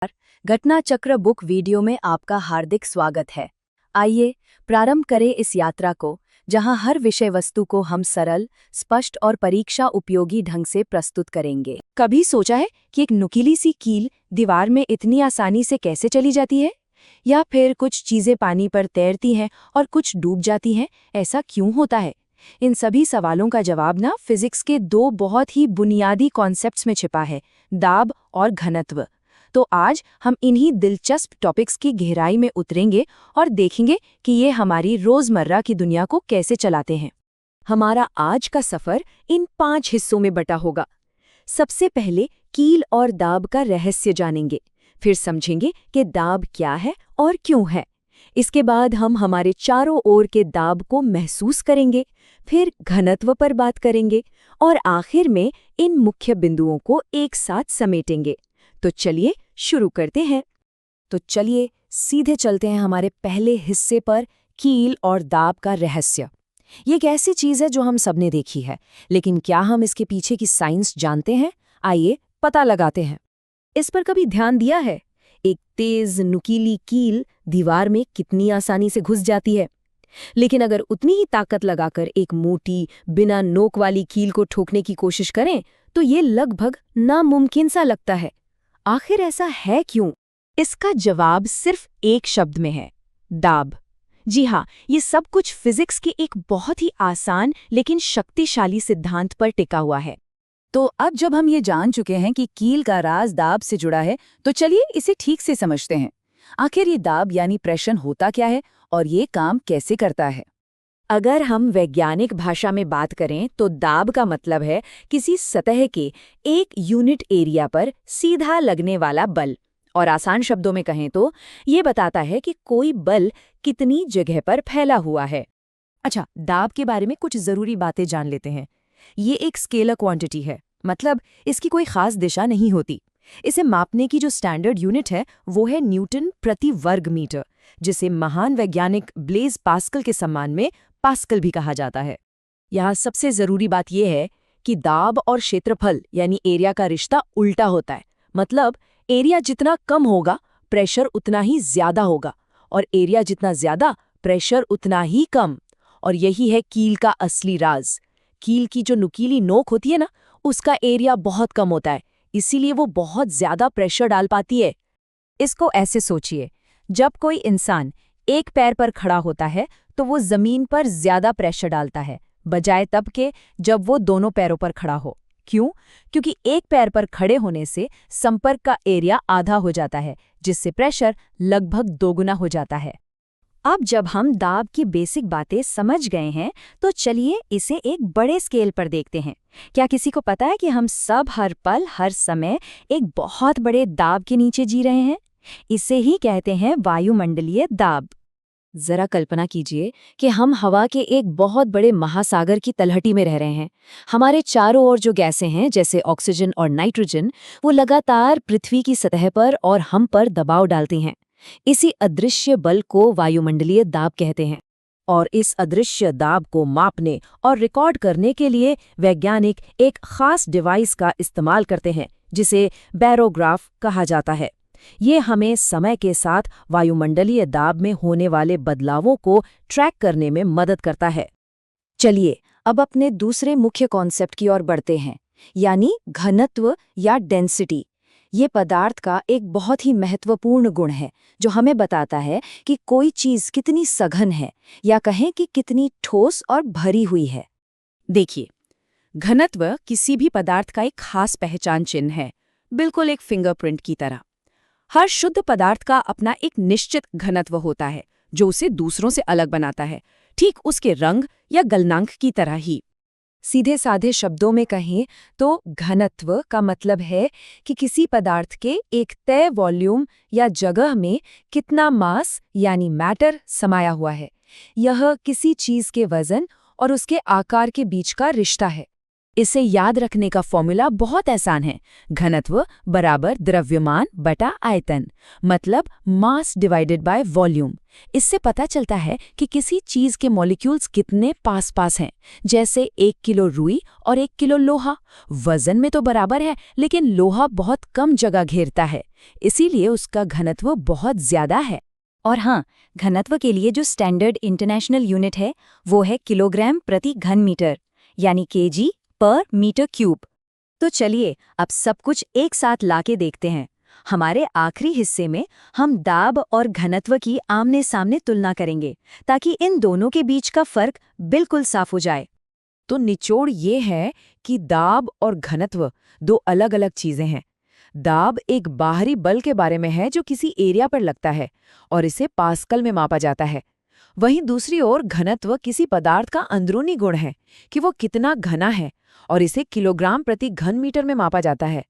घटना चक्र book video में आपका हार्दिक स्वागत है। आइए प्रारंभ करें इस यात्रा को, जहां हर विषय वस्तु को हम सरल, स्पष्ट और परीक्षा उपयोगी ढंग से प्रस्तुत करेंगे। कभी सोचा है कि एक नुकीली सी कील दीवार में इतनी आसानी से कैसे चली जाती है? या फिर कुछ चीजें पानी पर तैरती हैं और कुछ डूब जाती हैं, ऐसा क्यों होता है? इन सभी सवालों का जवाब फिजिक्स के दो बहुत ही बुनियादी कॉन्सेप्ट्स में छिपा है, दाब और घनत्व। तो आज हम इन्हीं दिलचस्प टॉपिक्स की गहराई में उतरेंगे और देखेंगे कि ये हमारी रोजमर्रा की दुनिया को कैसे चलाते हैं। हमारा आज का सफर इन 5 हिस्सों में बटा होगा। सबसे पहले कील और दाब का रहस्य जानेंगे, फिर समझेंगे कि दाब क्या है और क्यों है। इसके बाद हम हमारे चारों ओर के दाब को महसूस करेंगे, फिर घनत्व पर बात करेंगे और आखिर में इन मुख्य बिंदुओं को एक साथ समेटेंगे। तो चलिए शुरू करते हैं। तो चलिए सीधे चलते हैं हमारे पहले हिस्से पर, कील और दाब का रहस्य। ये एक ऐसी चीज़ है जो हम सबने देखी है, लेकिन क्या हम इसके पीछे की साइंस जानते हैं? आइए पता लगाते हैं। इस पर कभी ध्यान दिया है, एक तेज नुकीली कील दीवार में कितनी आसानी से घुस जाती है, लेकिन अगर उतनी ही ताकत लगाकर एक मोटी, बिना नोक वाली कील को ठोकने की कोशिश करें तो ये लगभग नामुमकिन सा लगता है। आखिर ऐसा है क्यों? इसका जवाब सिर्फ एक शब्द में है, दाब। जी हाँ, ये सब कुछ फिजिक्स के एक बहुत ही आसान लेकिन शक्तिशाली सिद्धांत पर टिका हुआ है। तो अब जब हम ये जान चुके हैं कि कील का राज दाब से जुड़ा है, तो चलिए इसे ठीक से समझते हैं। आखिर ये दाब यानी प्रेशर होता क्या है और ये काम कैसे करता है? अगर हम वैज्ञानिक भाषा में बात करें तो दाब का मतलब है किसी सतह के एक यूनिट एरिया पर सीधा लगने वाला बल, और आसान शब्दों में कहें तो ये बताता है कि कोई बल कितनी जगह पर फैला हुआ है। अच्छा, दाब के बारे में कुछ जरूरी बातें जान लेते हैं। ये एक स्केलर क्वांटिटी है, मतलब इसकी कोई खास दिशा नहीं होती। इसे मापने की जो स्टैंडर्ड यूनिट है वो है न्यूटन प्रति वर्ग मीटर, जिसे महान वैज्ञानिक ब्लेज पास्कल के सम्मान में पास्कल भी कहा जाता है। यहाँ सबसे जरूरी बात यह है कि दाब और क्षेत्रफल यानी एरिया का रिश्ता उल्टा होता है। मतलब एरिया जितना कम होगा प्रेशर उतना ही ज्यादा होगा, और एरिया जितना ज्यादा प्रेशर उतना ही कम। और यही है कील का असली राज। कील की जो नुकीली नोक होती है ना, उसका एरिया बहुत कम होता है, इसीलिए वो बहुत ज्यादा प्रेशर डाल पाती है। इसको ऐसे सोचिए, जब कोई इंसान एक पैर पर खड़ा होता है तो वो जमीन पर ज्यादा प्रेशर डालता है, बजाय तब के जब वो दोनों पैरों पर खड़ा हो। क्यों? क्योंकि एक पैर पर खड़े होने से संपर्क का एरिया आधा हो जाता है, जिससे प्रेशर लगभग दोगुना हो जाता है। अब जब हम दाब की बेसिक बातें समझ गए हैं, तो चलिए इसे एक बड़े स्केल पर देखते हैं। क्या किसी को पता है कि हम सब हर पल हर समय एक बहुत बड़े दाब के नीचे जी रहे हैं? इसे ही कहते हैं वायुमंडलीय दाब। जरा कल्पना कीजिए कि हम हवा के एक बहुत बड़े महासागर की तलहटी में रह रहे हैं। हमारे चारों ओर जो गैसें हैं, जैसे ऑक्सीजन और नाइट्रोजन, वो लगातार पृथ्वी की सतह पर और हम पर दबाव डालती हैं। इसी अदृश्य बल को वायुमंडलीय दाब कहते हैं। और इस अदृश्य दाब को मापने और रिकॉर्ड करने के लिए वैज्ञानिक एक खास डिवाइस का इस्तेमाल करते हैं, जिसे बैरोग्राफ कहा जाता है। ये हमें समय के साथ वायुमंडलीय दाब में होने वाले बदलावों को ट्रैक करने में मदद करता है। चलिए अब अपने दूसरे मुख्य कॉन्सेप्ट की ओर बढ़ते हैं, यानी घनत्व या डेंसिटी। ये पदार्थ का एक बहुत ही महत्वपूर्ण गुण है, जो हमें बताता है कि कोई चीज कितनी सघन है, या कहें कि कितनी ठोस और भरी हुई है। देखिए, घनत्व किसी भी पदार्थ का एक खास पहचान चिन्ह है, बिल्कुल एक फिंगरप्रिंट की तरह। हर शुद्ध पदार्थ का अपना एक निश्चित घनत्व होता है, जो उसे दूसरों से अलग बनाता है, ठीक उसके रंग या गलनांक की तरह ही। सीधे साधे शब्दों में कहें तो घनत्व का मतलब है कि किसी पदार्थ के एक तय वॉल्यूम या जगह में कितना मास यानी मैटर समाया हुआ है। यह किसी चीज के वजन और उसके आकार के बीच का रिश्ता है। इसे याद रखने का फॉर्मूला बहुत आसान है। घनत्व बराबर द्रव्यमान बटा आयतन, मतलब मास डिवाइडेड बाय वॉल्यूम। इससे पता चलता है कि किसी चीज के मॉलिक्यूल्स कितने पास पास हैं। जैसे 1 किलो रुई और 1 किलो लोहा वजन में तो बराबर है, लेकिन लोहा बहुत कम जगह घेरता है, इसीलिए उसका घनत्व बहुत ज्यादा है। और हाँ, घनत्व के लिए जो स्टैंडर्ड इंटरनेशनल यूनिट है वो है किलोग्राम प्रति घन मीटर, यानी केजी पर मीटर क्यूब। तो चलिए अब सब कुछ एक साथ लाके देखते हैं। हमारे आखिरी हिस्से में हम दाब और घनत्व की आमने सामने तुलना करेंगे, ताकि इन दोनों के बीच का फर्क बिल्कुल साफ हो जाए। तो निचोड़ ये है कि दाब और घनत्व दो अलग अलग चीजें हैं। दाब एक बाहरी बल के बारे में है जो किसी एरिया पर लगता है और इसे पास्कल में मापा जाता है। वहीं दूसरी ओर घनत्व किसी पदार्थ का अंदरूनी गुण है कि वो कितना घना है, और इसे किलोग्राम प्रति घन मीटर में मापा जाता है।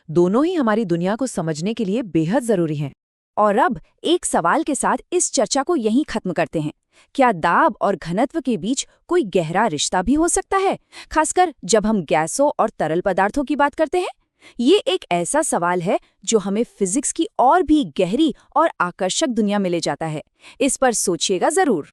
दोनों ही हमारी दुनिया को समझने के लिए बेहद जरूरी हैं। और अब एक सवाल के साथ इस चर्चा को यहीं खत्म करते हैं। क्या दाब और घनत्व के बीच कोई गहरा रिश्ता भी हो सकता है, खासकर जब हम गैसों और तरल पदार्थों की बात करते हैं? ये एक ऐसा सवाल है जो हमें फिजिक्स की और भी गहरी और आकर्षक दुनिया में ले जाता है। इस पर सोचिएगा जरूर।